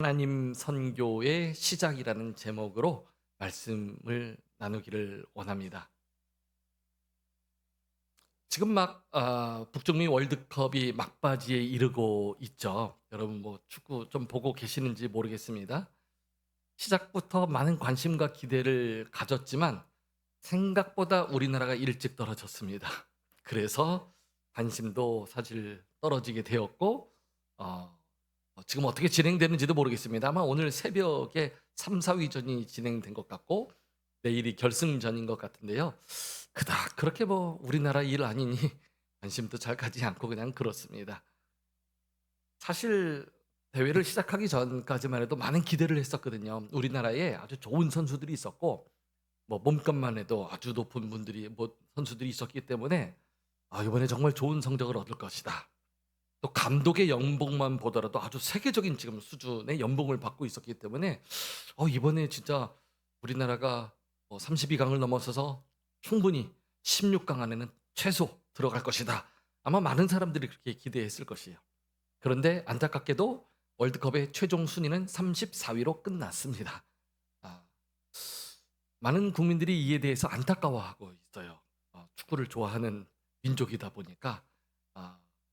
하나님 선교의 시작이라는 제목으로 말씀을 나누기를 원합니다. 지금 막 북중미 월드컵이 막바지에 이르고 있죠. 여러분 뭐 축구 좀 보고 계시는지 모르겠습니다. 시작부터 많은 관심과 기대를 가졌지만 생각보다 우리나라가 일찍 떨어졌습니다. 그래서 관심도 사실 떨어지게 되었고 어, 지금 어떻게 진행되는지도 모르겠습니다. 아마 오늘 새벽에 3, 4위전이 진행된 것 같고 내일이 결승전인 것 같은데요. 그닥 그렇게 뭐 우리나라 일 아니니 관심도 잘 가지 않고 그냥 그렇습니다. 사실 대회를 시작하기 전까지만 해도 많은 기대를 했었거든요. 우리나라에 아주 좋은 선수들이 있었고 뭐 몸값만 해도 아주 높은 분들이 뭐 선수들이 있었기 때문에 이번에 정말 좋은 성적을 얻을 것이다. 또 감독의 연봉만 보더라도 아주 세계적인 지금 수준의 연봉을 받고 있었기 때문에 이번에 진짜 우리나라가 32강을 넘어서서 충분히 16강 안에는 최소 들어갈 것이다. 아마 많은 사람들이 그렇게 기대했을 것이에요. 그런데 안타깝게도 월드컵의 최종 순위는 34위로 끝났습니다. 아, 많은 국민들이 이에 대해서 안타까워하고 있어요. 축구를 좋아하는 민족이다 보니까.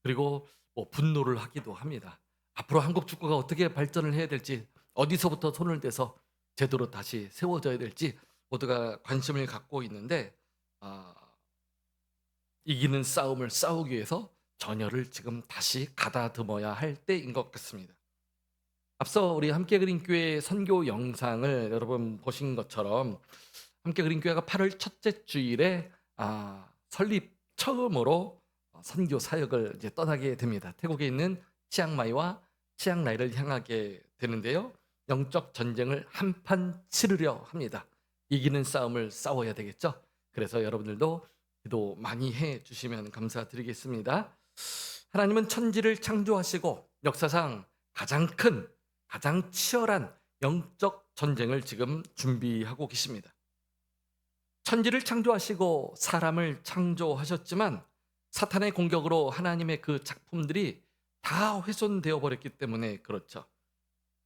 그리고 뭐 분노를 하기도 합니다. 앞으로 한국 축구가 어떻게 발전을 해야 될지, 어디서부터 손을 대서 제대로 다시 세워져야 될지 모두가 관심을 갖고 있는데, 아, 이기는 싸움을 싸우기 위해서 전열을 지금 다시 가다듬어야 할 때인 것 같습니다. 앞서 우리 함께 그린 교회 선교 영상을 여러분 보신 것처럼 함께 그린 교회가 8월 첫째 주일에 설립 처음으로 선교 사역을 이제 떠나게 됩니다. 태국에 있는 치앙마이와 치앙라이를 향하게 되는데요. 영적 전쟁을 한판 치르려 합니다. 이기는 싸움을 싸워야 되겠죠. 그래서 여러분들도 기도 많이 해 주시면 감사드리겠습니다. 하나님은 천지를 창조하시고 역사상 가장 큰, 가장 치열한 영적 전쟁을 지금 준비하고 계십니다. 천지를 창조하시고 사람을 창조하셨지만 사탄의 공격으로 하나님의 그 작품들이 다 훼손되어 버렸기 때문에 그렇죠.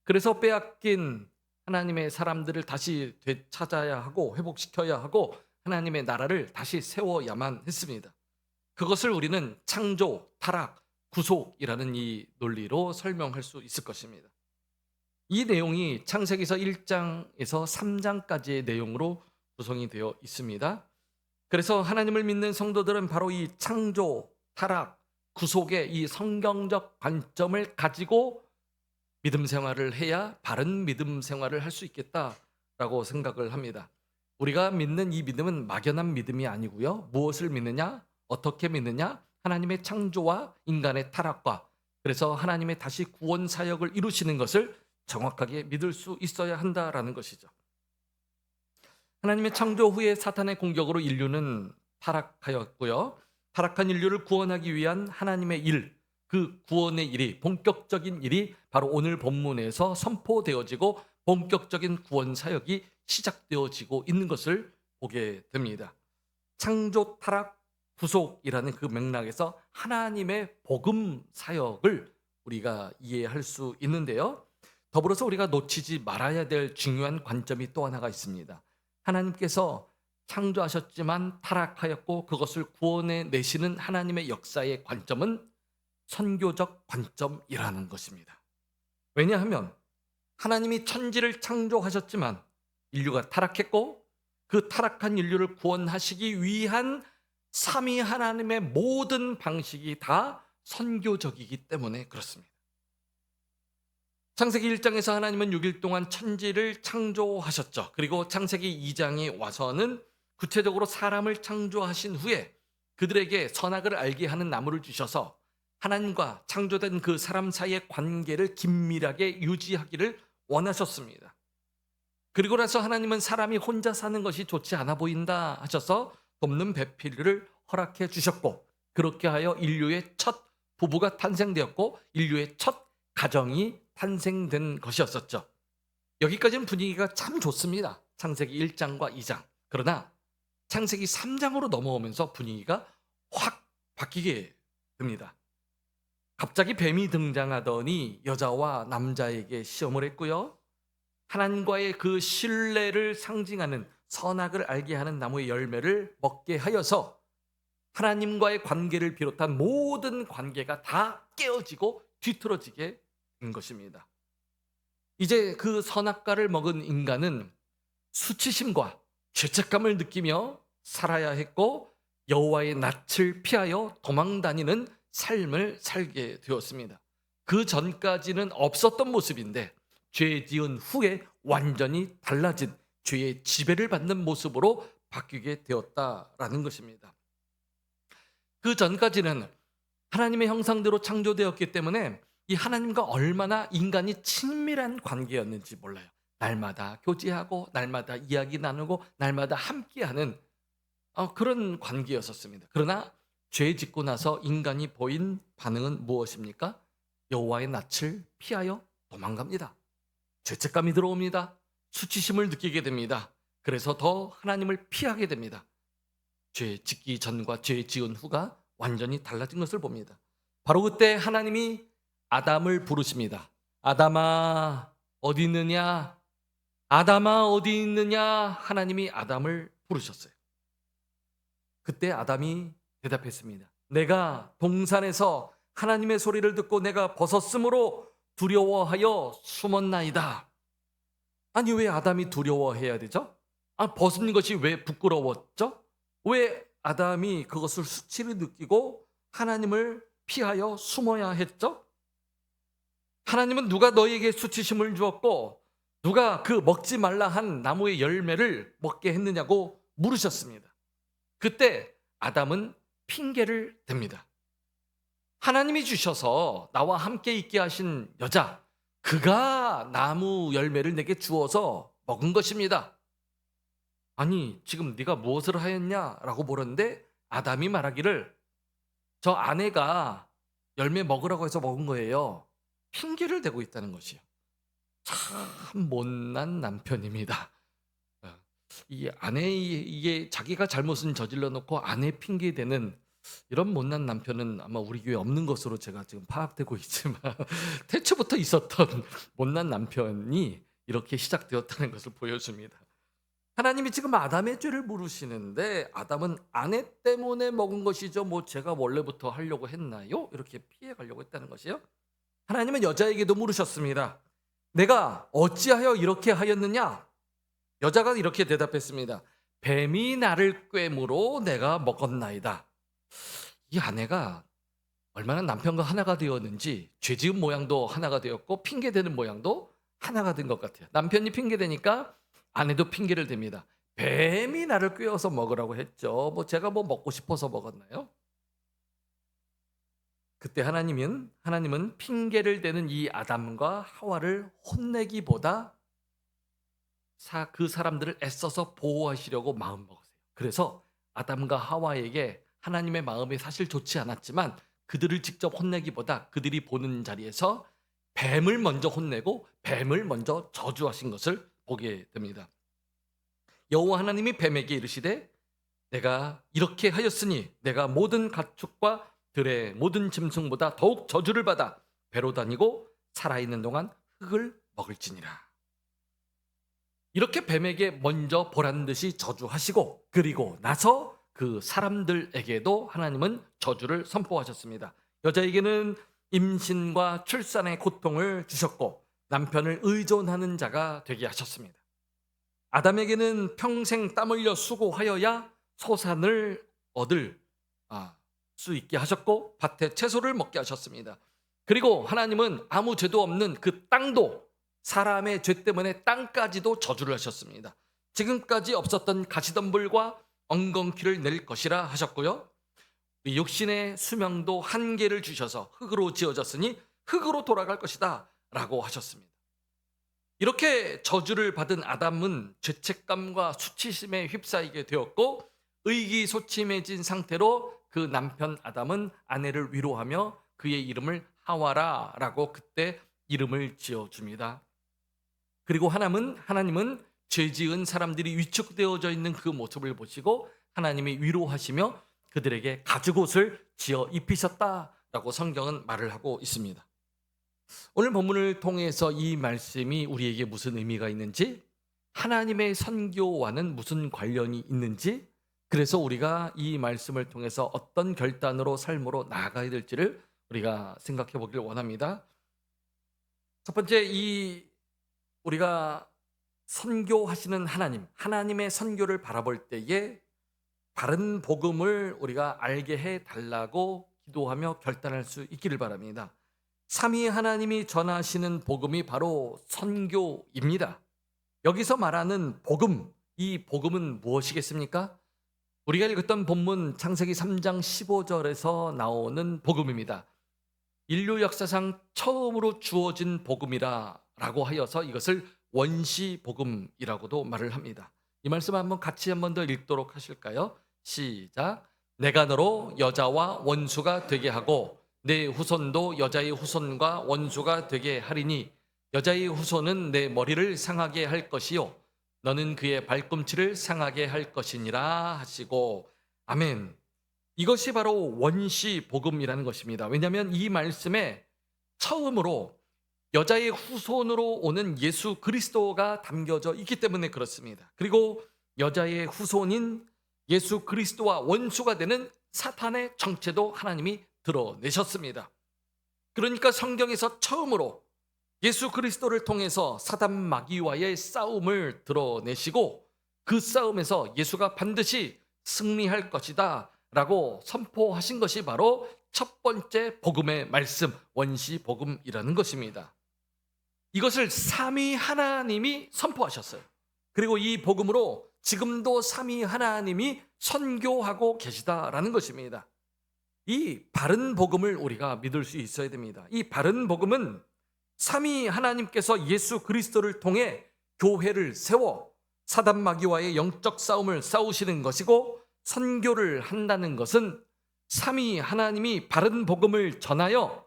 그래서 빼앗긴 하나님의 사람들을 다시 되찾아야 하고 회복시켜야 하고 하나님의 나라를 다시 세워야만 했습니다. 그것을 우리는 창조, 타락, 구속이라는 이 논리로 설명할 수 있을 것입니다. 이 내용이 창세기서 1장에서 3장까지의 내용으로 구성이 되어 있습니다. 그래서 하나님을 믿는 성도들은 바로 이 창조, 타락, 구속의 이 성경적 관점을 가지고 믿음 생활을 해야 바른 믿음 생활을 할 수 있겠다라고 생각을 합니다. 우리가 믿는 이 믿음은 막연한 믿음이 아니고요. 무엇을 믿느냐? 어떻게 믿느냐? 하나님의 창조와 인간의 타락과 그래서 하나님의 다시 구원 사역을 이루시는 것을 정확하게 믿을 수 있어야 한다라는 것이죠. 하나님의 창조 후에 사탄의 공격으로 인류는 타락하였고요. 타락한 인류를 구원하기 위한 하나님의 일, 그 구원의 일이 본격적인 일이 바로 오늘 본문에서 선포되어지고 본격적인 구원 사역이 시작되어지고 있는 것을 보게 됩니다. 창조, 타락, 구속이라는 그 맥락에서 하나님의 복음 사역을 우리가 이해할 수 있는데요. 더불어서 우리가 놓치지 말아야 될 중요한 관점이 또 하나가 있습니다. 하나님께서 창조하셨지만 타락하였고 그것을 구원해 내시는 하나님의 역사의 관점은 선교적 관점이라는 것입니다. 왜냐하면 하나님이 천지를 창조하셨지만 인류가 타락했고 그 타락한 인류를 구원하시기 위한 삼위 하나님의 모든 방식이 다 선교적이기 때문에 그렇습니다. 창세기 1장에서 하나님은 6일 동안 천지를 창조하셨죠. 그리고 창세기 2장에 와서는 구체적으로 사람을 창조하신 후에 그들에게 선악을 알게 하는 나무를 주셔서 하나님과 창조된 그 사람 사이의 관계를 긴밀하게 유지하기를 원하셨습니다. 그리고 나서 하나님은 사람이 혼자 사는 것이 좋지 않아 보인다 하셔서 돕는 배필을 허락해 주셨고 그렇게 하여 인류의 첫 부부가 탄생되었고 인류의 첫 가정이 탄생된 것이었었죠. 여기까지는 분위기가 참 좋습니다. 창세기 1장과 2장. 그러나 창세기 3장으로 넘어오면서 분위기가 확 바뀌게 됩니다. 갑자기 뱀이 등장하더니 여자와 남자에게 시험을 했고요. 하나님과의 그 신뢰를 상징하는 선악을 알게 하는 나무의 열매를 먹게 하여서 하나님과의 관계를 비롯한 모든 관계가 다 깨어지고 뒤틀어지게 된 것입니다. 이제 그 선악과를 먹은 인간은 수치심과 죄책감을 느끼며 살아야 했고 여호와의 낯을 피하여 도망다니는 삶을 살게 되었습니다. 그 전까지는 없었던 모습인데 죄 지은 후에 완전히 달라진 죄의 지배를 받는 모습으로 바뀌게 되었다라는 것입니다. 그 전까지는 하나님의 형상대로 창조되었기 때문에 이 하나님과 얼마나 인간이 친밀한 관계였는지 몰라요. 날마다 교제하고 날마다 이야기 나누고 날마다 함께하는 그런 관계였었습니다. 그러나 죄 짓고 나서 인간이 보인 반응은 무엇입니까? 여호와의 낯을 피하여 도망갑니다. 죄책감이 들어옵니다. 수치심을 느끼게 됩니다. 그래서 더 하나님을 피하게 됩니다. 죄 짓기 전과 죄 지은 후가 완전히 달라진 것을 봅니다. 바로 그때 하나님이 아담을 부르십니다. 아담아 어디 있느냐? 아담아 어디 있느냐? 하나님이 아담을 부르셨어요. 그때 아담이 대답했습니다. 내가 동산에서 하나님의 소리를 듣고 내가 벗었으므로 두려워하여 숨었나이다. 아니 왜 아담이 두려워해야 되죠? 벗은 것이 왜 부끄러웠죠? 왜 아담이 그것을 수치를 느끼고 하나님을 피하여 숨어야 했죠? 하나님은 누가 너에게 수치심을 주었고 누가 그 먹지 말라 한 나무의 열매를 먹게 했느냐고 물으셨습니다. 그때 아담은 핑계를 댑니다. 하나님이 주셔서 나와 함께 있게 하신 여자, 그가 나무 열매를 내게 주어서 먹은 것입니다. 아니 지금 네가 무엇을 하였냐라고 물었는데 아담이 말하기를 저 아내가 열매 먹으라고 해서 먹은 거예요. 핑계를 대고 있다는 것이요. 참 못난 남편입니다. 이 아내 이게 자기가 잘못은 저질러 놓고 아내 핑계 대는 이런 못난 남편은 아마 우리 교회에 없는 것으로 제가 지금 파악되고 있지만 태초부터 있었던 못난 남편이 이렇게 시작되었다는 것을 보여줍니다. 하나님이 지금 아담의 죄를 물으시는데 아담은 아내 때문에 먹은 것이죠. 뭐 제가 원래부터 하려고 했나요? 이렇게 피해 가려고 했다는 것이요. 하나님은 여자에게도 물으셨습니다. 내가 어찌하여 이렇게 하였느냐? 여자가 이렇게 대답했습니다. 뱀이 나를 꿰므로 내가 먹었나이다. 이 아내가 얼마나 남편과 하나가 되었는지 죄지은 모양도 하나가 되었고 핑계대는 모양도 하나가 된 것 같아요. 남편이 핑계대니까 아내도 핑계를 댑니다. 뱀이 나를 꿰어서 먹으라고 했죠. 뭐 제가 뭐 먹고 싶어서 먹었나요? 그때 하나님은 핑계를 대는 이 아담과 하와를 혼내기보다 그 사람들을 애써서 보호하시려고 마음 먹으세요. 그래서 아담과 하와에게 하나님의 마음이 사실 좋지 않았지만 그들을 직접 혼내기보다 그들이 보는 자리에서 뱀을 먼저 혼내고 뱀을 먼저 저주하신 것을 보게 됩니다. 여호와 하나님이 뱀에게 이르시되 내가 이렇게 하였으니 내가 모든 가축과 들의 모든 짐승보다 더욱 저주를 받아 배로 다니고 살아있는 동안 흙을 먹을지니라. 이렇게 뱀에게 먼저 보란 듯이 저주하시고 그리고 나서 그 사람들에게도 하나님은 저주를 선포하셨습니다. 여자에게는 임신과 출산의 고통을 주셨고 남편을 의존하는 자가 되게 하셨습니다. 아담에게는 평생 땀 흘려 수고하여야 소산을 얻을 수 있게 하셨고 밭에 채소를 먹게 하셨습니다. 그리고 하나님은 아무 죄도 없는 그 땅도 사람의 죄 때문에 땅까지도 저주를 하셨습니다. 지금까지 없었던 가시덤불과 엉겅퀴를 낼 것이라 하셨고요. 육신의 수명도 한계를 주셔서 흙으로 지어졌으니 흙으로 돌아갈 것이다 라고 하셨습니다. 이렇게 저주를 받은 아담은 죄책감과 수치심에 휩싸이게 되었고 의기소침해진 상태로 그 남편 아담은 아내를 위로하며 그의 이름을 하와라 라고 그때 이름을 지어줍니다. 그리고 하나님은 죄지은 사람들이 위축되어져 있는 그 모습을 보시고 하나님이 위로하시며 그들에게 가죽옷을 지어 입히셨다 라고 성경은 말을 하고 있습니다. 오늘 본문을 통해서 이 말씀이 우리에게 무슨 의미가 있는지, 하나님의 선교와는 무슨 관련이 있는지, 그래서 우리가 이 말씀을 통해서 어떤 결단으로 삶으로 나아가야 될지를 우리가 생각해 보길 원합니다. 첫 번째, 우리가 선교하시는 하나님의 선교를 바라볼 때에 바른 복음을 우리가 알게 해 달라고 기도하며 결단할 수 있기를 바랍니다. 삼위 하나님이 전하시는 복음이 바로 선교입니다. 여기서 말하는 복음, 이 복음은 무엇이겠습니까? 우리가 읽었던 본문 창세기 3장 15절에서 나오는 복음입니다. 인류 역사상 처음으로 주어진 복음이라고 하여서 이것을 원시 복음이라고도 말을 합니다. 이 말씀 같이 한 번 더 읽도록 하실까요? 시작. 내가 너로 여자와 원수가 되게 하고 내 후손도 여자의 후손과 원수가 되게 하리니 여자의 후손은 내 머리를 상하게 할 것이요 너는 그의 발꿈치를 상하게 할 것이니라 하시고. 아멘. 이것이 바로 원시 복음이라는 것입니다. 왜냐하면 이 말씀에 처음으로 여자의 후손으로 오는 예수 그리스도가 담겨져 있기 때문에 그렇습니다. 그리고 여자의 후손인 예수 그리스도와 원수가 되는 사탄의 정체도 하나님이 드러내셨습니다. 그러니까 성경에서 처음으로 예수 그리스도를 통해서 사단 마귀와의 싸움을 드러내시고 그 싸움에서 예수가 반드시 승리할 것이다 라고 선포하신 것이 바로 첫 번째 복음의 말씀, 원시 복음이라는 것입니다. 이것을 삼위 하나님이 선포하셨어요. 그리고 이 복음으로 지금도 삼위 하나님이 선교하고 계시다라는 것입니다. 이 바른 복음을 우리가 믿을 수 있어야 됩니다. 이 바른 복음은 삼위 하나님께서 예수 그리스도를 통해 교회를 세워 사단 마귀와의 영적 싸움을 싸우시는 것이고, 선교를 한다는 것은 삼위 하나님이 바른 복음을 전하여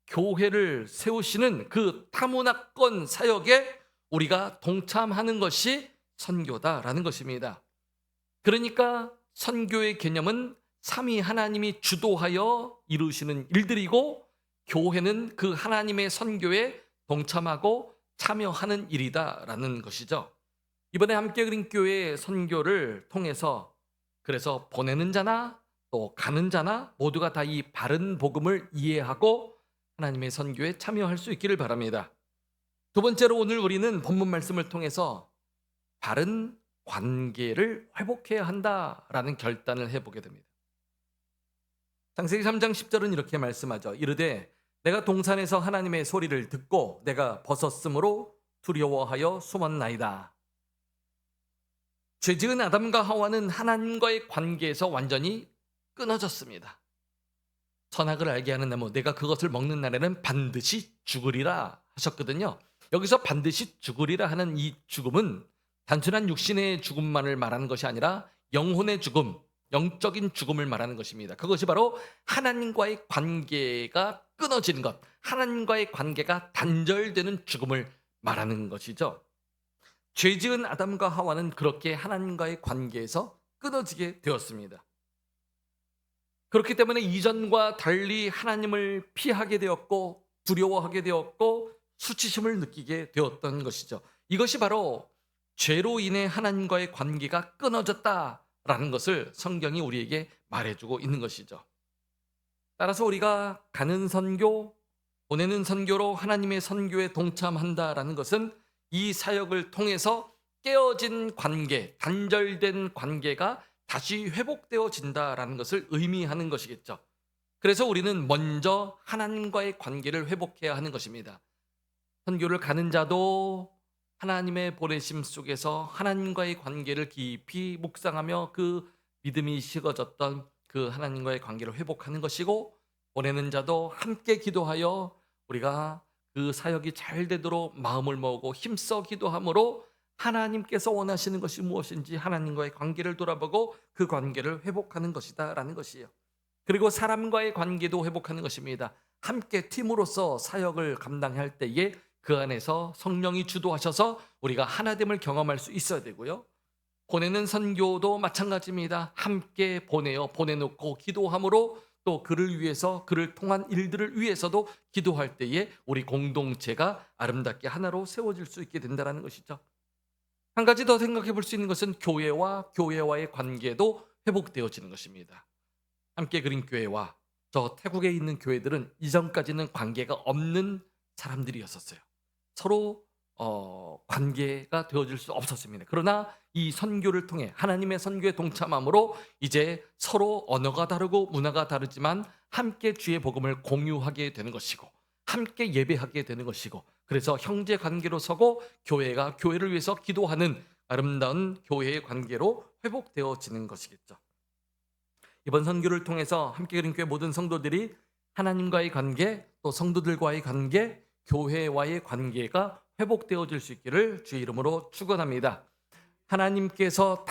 교회를 세우시는 그 타문화권 사역에 우리가 동참하는 것이 선교다라는 것입니다. 그러니까 선교의 개념은 삼위 하나님이 주도하여 이루시는 일들이고, 교회는 그 하나님의 선교에 동참하고 참여하는 일이다라는 것이죠. 이번에 함께 그린 교회의 선교를 통해서 그래서 보내는 자나 또 가는 자나 모두가 다 이 바른 복음을 이해하고 하나님의 선교에 참여할 수 있기를 바랍니다. 두 번째로 오늘 우리는 본문 말씀을 통해서 바른 관계를 회복해야 한다라는 결단을 해보게 됩니다. 창세기 3장 10절은 이렇게 말씀하죠. 이르되 내가 동산에서 하나님의 소리를 듣고 내가 벗었으므로 두려워하여 숨었나이다. 죄지은 아담과 하와는 하나님과의 관계에서 완전히 끊어졌습니다. 선악을 알게 하는 나무 내가 그것을 먹는 날에는 반드시 죽으리라 하셨거든요. 여기서 반드시 죽으리라 하는 이 죽음은 단순한 육신의 죽음만을 말하는 것이 아니라 영혼의 죽음, 영적인 죽음을 말하는 것입니다. 그것이 바로 하나님과의 관계가 끊어지는 것, 하나님과의 관계가 단절되는 죽음을 말하는 것이죠. 죄지은 아담과 하와는 그렇게 하나님과의 관계에서 끊어지게 되었습니다. 그렇기 때문에 이전과 달리 하나님을 피하게 되었고 두려워하게 되었고 수치심을 느끼게 되었던 것이죠. 이것이 바로 죄로 인해 하나님과의 관계가 끊어졌다라는 것을 성경이 우리에게 말해주고 있는 것이죠. 따라서 우리가 가는 선교, 보내는 선교로 하나님의 선교에 동참한다라는 것은 이 사역을 통해서 깨어진 관계, 단절된 관계가 다시 회복되어진다라는 것을 의미하는 것이겠죠. 그래서 우리는 먼저 하나님과의 관계를 회복해야 하는 것입니다. 선교를 가는 자도 하나님의 보내심 속에서 하나님과의 관계를 깊이 묵상하며 그 믿음이 식어졌던 그 하나님과의 관계를 회복하는 것이고, 보내는 자도 함께 기도하여 우리가 그 사역이 잘 되도록 마음을 모으고 힘써 기도함으로 하나님께서 원하시는 것이 무엇인지 하나님과의 관계를 돌아보고 그 관계를 회복하는 것이다 라는 것이에요. 그리고 사람과의 관계도 회복하는 것입니다. 함께 팀으로서 사역을 감당할 때에 그 안에서 성령이 주도하셔서 우리가 하나됨을 경험할 수 있어야 되고요. 보내는 선교도 마찬가지입니다. 함께 보내놓고 기도함으로 또 그를 위해서, 그를 통한 일들을 위해서도 기도할 때에 우리 공동체가 아름답게 하나로 세워질 수 있게 된다는 것이죠. 한 가지 더 생각해 볼 수 있는 것은 교회와 교회와의 관계도 회복되어지는 것입니다. 함께 그린 교회와 저 태국에 있는 교회들은 이전까지는 관계가 없는 사람들이었었어요. 서로 관계가 되어질 수 없었습니다. 그러나 이 선교를 통해 하나님의 선교에 동참함으로 이제 서로 언어가 다르고 문화가 다르지만 함께 주의 복음을 공유하게 되는 것이고 함께 예배하게 되는 것이고, 그래서 형제 관계로 서고 교회가 교회를 위해서 기도하는 아름다운 교회의 관계로 회복되어지는 것이겠죠. 이번 선교를 통해서 함께 그린 교회 모든 성도들이 하나님과의 관계, 또 성도들과의 관계, 교회와의 관계가 회복되어질 수 있기를 주의 이름으로 축원합니다. 하나님께서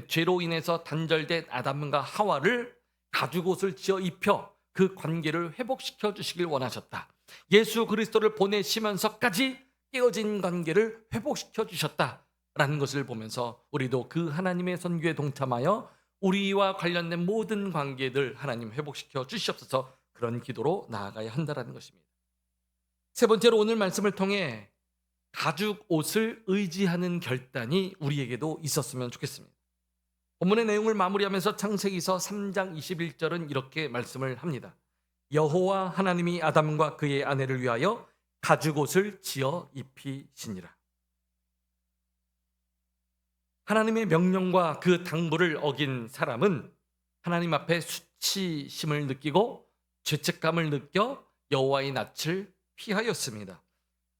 죄로 인해서 단절된 아담과 하와를 가죽옷을 지어 입혀 그 관계를 회복시켜 주시길 원하셨다. 예수 그리스도를 보내시면서까지 깨어진 관계를 회복시켜 주셨다라는 것을 보면서 우리도 그 하나님의 선교에 동참하여 우리와 관련된 모든 관계들 하나님 회복시켜 주시옵소서, 그런 기도로 나아가야 한다는 것입니다. 세 번째로 오늘 말씀을 통해 가죽 옷을 의지하는 결단이 우리에게도 있었으면 좋겠습니다. 본문의 내용을 마무리하면서 창세기서 3장 21절은 이렇게 말씀을 합니다. 여호와 하나님이 아담과 그의 아내를 위하여 가죽 옷을 지어 입히시니라. 하나님의 명령과 그 당부를 어긴 사람은 하나님 앞에 수치심을 느끼고 죄책감을 느껴 여호와의 낯을 피하였습니다.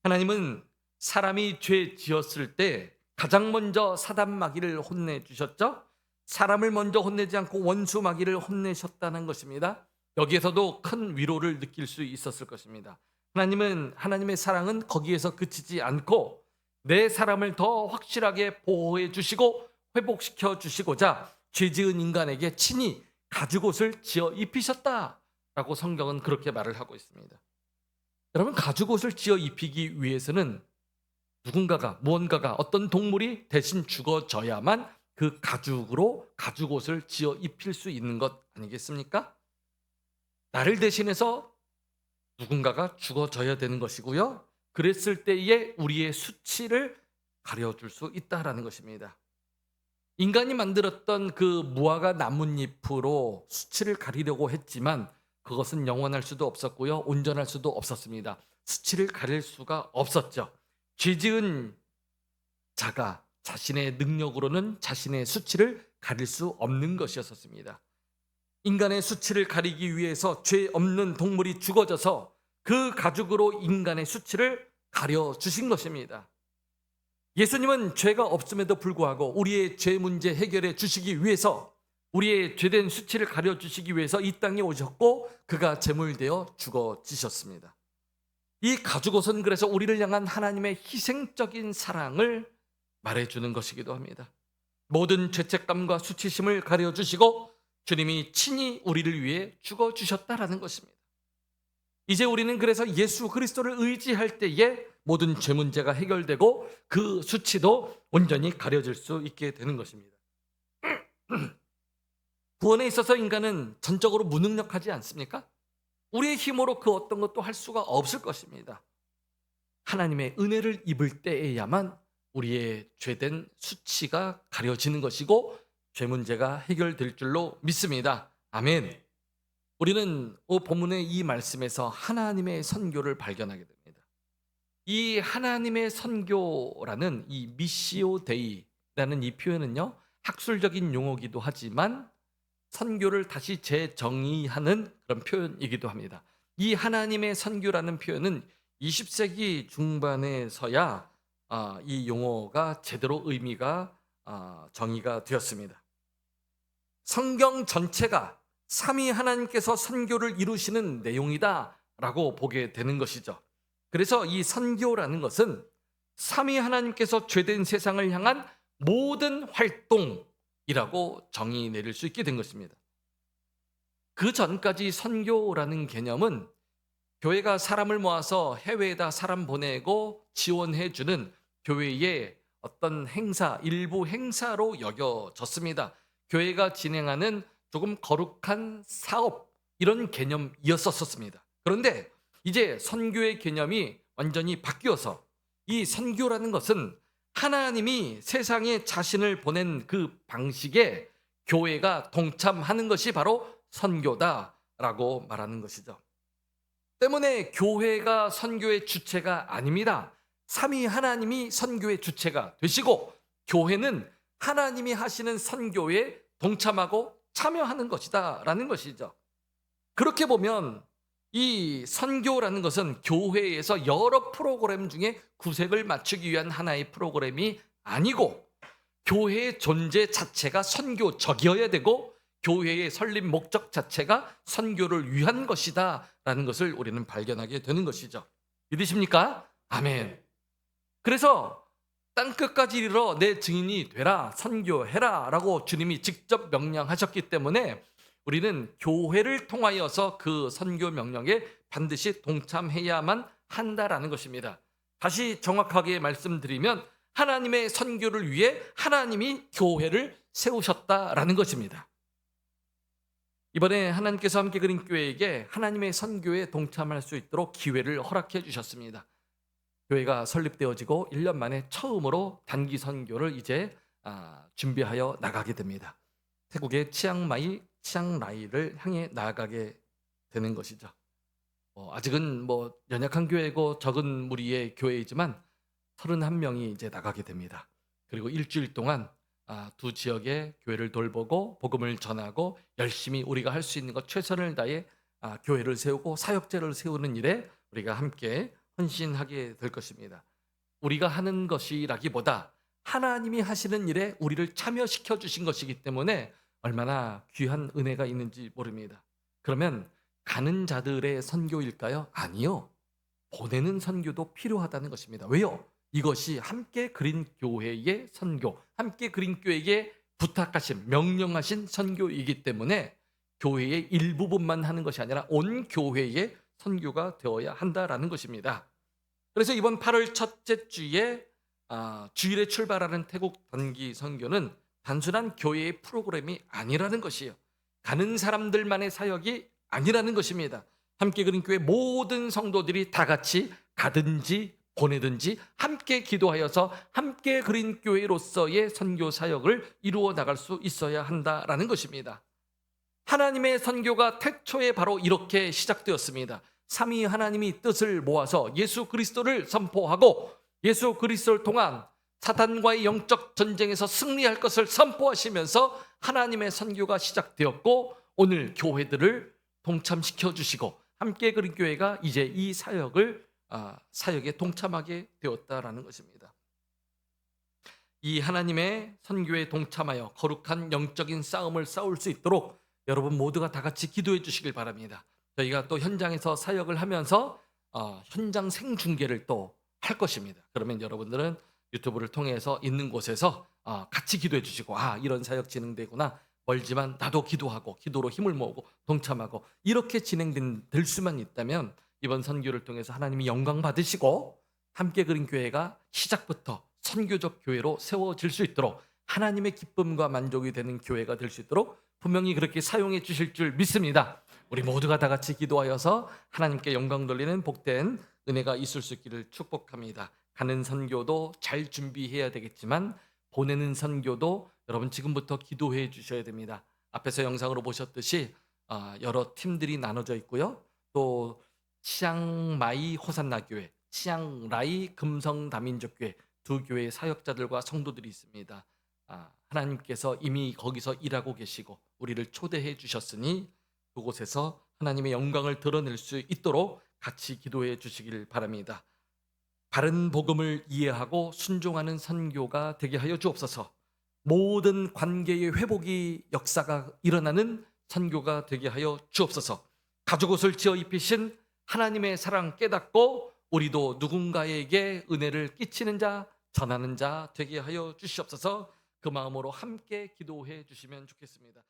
하나님은 사람이 죄 지었을 때 가장 먼저 사단 마귀를 혼내주셨죠. 사람을 먼저 혼내지 않고 원수 마귀를 혼내셨다는 것입니다. 여기에서도 큰 위로를 느낄 수 있었을 것입니다. 하나님의 사랑은 거기에서 그치지 않고 내 사람을 더 확실하게 보호해 주시고 회복시켜 주시고자 죄 지은 인간에게 친히 가죽옷을 지어 입히셨다라고 성경은 그렇게 말을 하고 있습니다. 여러분, 가죽옷을 지어 입히기 위해서는 무언가가 어떤 동물이 대신 죽어져야만 그 가죽으로 가죽옷을 지어 입힐 수 있는 것 아니겠습니까? 나를 대신해서 누군가가 죽어져야 되는 것이고요. 그랬을 때에 우리의 수치를 가려줄 수 있다라는 것입니다. 인간이 만들었던 그 무화과 나뭇잎으로 수치를 가리려고 했지만 그것은 영원할 수도 없었고요. 온전할 수도 없었습니다. 수치를 가릴 수가 없었죠. 죄 지은 자가 자신의 능력으로는 자신의 수치를 가릴 수 없는 것이었습니다. 인간의 수치를 가리기 위해서 죄 없는 동물이 죽어져서 그 가죽으로 인간의 수치를 가려주신 것입니다. 예수님은 죄가 없음에도 불구하고 우리의 죄 문제 해결해 주시기 위해서, 우리의 죄된 수치를 가려주시기 위해서 이 땅에 오셨고 그가 제물되어 죽어지셨습니다. 이 가죽옷은 그래서 우리를 향한 하나님의 희생적인 사랑을 말해주는 것이기도 합니다. 모든 죄책감과 수치심을 가려주시고 주님이 친히 우리를 위해 죽어주셨다라는 것입니다. 이제 우리는 그래서 예수 그리스도를 의지할 때에 모든 죄 문제가 해결되고 그 수치도 온전히 가려질 수 있게 되는 것입니다. 구원에 있어서 인간은 전적으로 무능력하지 않습니까? 우리의 힘으로 그 어떤 것도 할 수가 없을 것입니다. 하나님의 은혜를 입을 때에야만 우리의 죄된 수치가 가려지는 것이고 죄 문제가 해결될 줄로 믿습니다. 아멘. 우리는 본문의 이 말씀에서 하나님의 선교를 발견하게 됩니다. 이 하나님의 선교라는 이 미시오 데이라는 이 표현은요, 학술적인 용어이기도 하지만 선교를 다시 재정의하는 그런 표현이기도 합니다. 이 하나님의 선교라는 표현은 20세기 중반에서야 이 용어가 제대로 의미가 정의가 되었습니다. 성경 전체가 삼위 하나님께서 선교를 이루시는 내용이다라고 보게 되는 것이죠. 그래서 이 선교라는 것은 삼위 하나님께서 죄된 세상을 향한 모든 활동이라고 정의 내릴 수 있게 된 것입니다. 그 전까지 선교라는 개념은 교회가 사람을 모아서 해외에다 사람 보내고 지원해주는 교회의 어떤 일부 행사로 여겨졌습니다. 교회가 진행하는 조금 거룩한 사업, 이런 개념이었었습니다. 그런데 이제 선교의 개념이 완전히 바뀌어서 이 선교라는 것은 하나님이 세상에 자신을 보낸 그 방식에 교회가 동참하는 것이 바로 선교다라고 말하는 것이죠. 때문에 교회가 선교의 주체가 아닙니다. 삼위 하나님이 선교의 주체가 되시고 교회는 하나님이 하시는 선교에 동참하고 참여하는 것이다라는 것이죠. 그렇게 보면 이 선교라는 것은 교회에서 여러 프로그램 중에 구색을 맞추기 위한 하나의 프로그램이 아니고 교회의 존재 자체가 선교적이어야 되고 교회의 설립 목적 자체가 선교를 위한 것이다라는 것을 우리는 발견하게 되는 것이죠. 믿으십니까? 아멘. 그래서 땅끝까지 이르러 내 증인이 되라, 선교해라 라고 주님이 직접 명령하셨기 때문에 우리는 교회를 통하여서 그 선교 명령에 반드시 동참해야만 한다라는 것입니다. 다시 정확하게 말씀드리면 하나님의 선교를 위해 하나님이 교회를 세우셨다라는 것입니다. 이번에 하나님께서 함께 그린 교회에게 하나님의 선교에 동참할 수 있도록 기회를 허락해 주셨습니다. 교회가 설립되어지고 1년 만에 처음으로 단기 선교를 이제 준비하여 나가게 됩니다. 태국의 치앙라이를 향해 나아가게 되는 것이죠. 아직은 연약한 교회고 적은 무리의 교회이지만 31명이 이제 나가게 됩니다. 그리고 일주일 동안 두 지역의 교회를 돌보고 복음을 전하고 열심히 우리가 할 수 있는 것 최선을 다해 교회를 세우고 사역제를 세우는 일에 우리가 함께 헌신하게 될 것입니다. 우리가 하는 것이라기보다 하나님이 하시는 일에 우리를 참여시켜 주신 것이기 때문에 얼마나 귀한 은혜가 있는지 모릅니다. 그러면 가는 자들의 선교일까요? 아니요. 보내는 선교도 필요하다는 것입니다. 왜요? 이것이 함께 그린 교회의 선교, 함께 그린 교회에게 부탁하신, 명령하신 선교이기 때문에 교회의 일부분만 하는 것이 아니라 온 교회의 선교가 되어야 한다라는 것입니다. 그래서 이번 8월 첫째 주에 주일에 출발하는 태국 단기 선교는 단순한 교회의 프로그램이 아니라는 것이에요. 가는 사람들만의 사역이 아니라는 것입니다. 함께 그린 교회 모든 성도들이 다 같이 가든지 보내든지 함께 기도하여서 함께 그린 교회로서의 선교 사역을 이루어 나갈 수 있어야 한다라는 것입니다. 하나님의 선교가 태초에 바로 이렇게 시작되었습니다. 삼위 하나님이 뜻을 모아서 예수 그리스도를 선포하고 예수 그리스도를 통한 사탄과의 영적 전쟁에서 승리할 것을 선포하시면서 하나님의 선교가 시작되었고 오늘 교회들을 동참시켜 주시고 함께 그린 교회가 이제 이 사역에 동참하게 되었다라는 것입니다. 이 하나님의 선교에 동참하여 거룩한 영적인 싸움을 싸울 수 있도록 여러분 모두가 다 같이 기도해 주시길 바랍니다. 저희가 또 현장에서 사역을 하면서 현장 생중계를 또 할 것입니다. 그러면 여러분들은 유튜브를 통해서 있는 곳에서 같이 기도해 주시고 이런 사역 진행되구나. 멀지만 나도 기도하고 기도로 힘을 모으고 동참하고 이렇게 진행될 수만 있다면 이번 선교를 통해서 하나님이 영광 받으시고 함께 그린 교회가 시작부터 선교적 교회로 세워질 수 있도록 하나님의 기쁨과 만족이 되는 교회가 될 수 있도록 분명히 그렇게 사용해 주실 줄 믿습니다. 우리 모두가 다 같이 기도하여서 하나님께 영광 돌리는 복된 은혜가 있을 수 있기를 축복합니다. 가는 선교도 잘 준비해야 되겠지만 보내는 선교도 여러분 지금부터 기도해 주셔야 됩니다. 앞에서 영상으로 보셨듯이 여러 팀들이 나눠져 있고요. 또 치앙마이 호산나 교회, 치앙라이 금성 다민족 교회 두 교회의 사역자들과 성도들이 있습니다. 하나님께서 이미 거기서 일하고 계시고 우리를 초대해 주셨으니 그곳에서 하나님의 영광을 드러낼 수 있도록 같이 기도해 주시길 바랍니다. 바른 복음을 이해하고 순종하는 선교가 되게 하여 주옵소서. 모든 관계의 회복이 역사가 일어나는 선교가 되게 하여 주옵소서. 가죽 옷을 지어 입히신 하나님의 사랑 깨닫고 우리도 누군가에게 은혜를 끼치는 자, 전하는 자 되게 하여 주시옵소서. 그 마음으로 함께 기도해 주시면 좋겠습니다.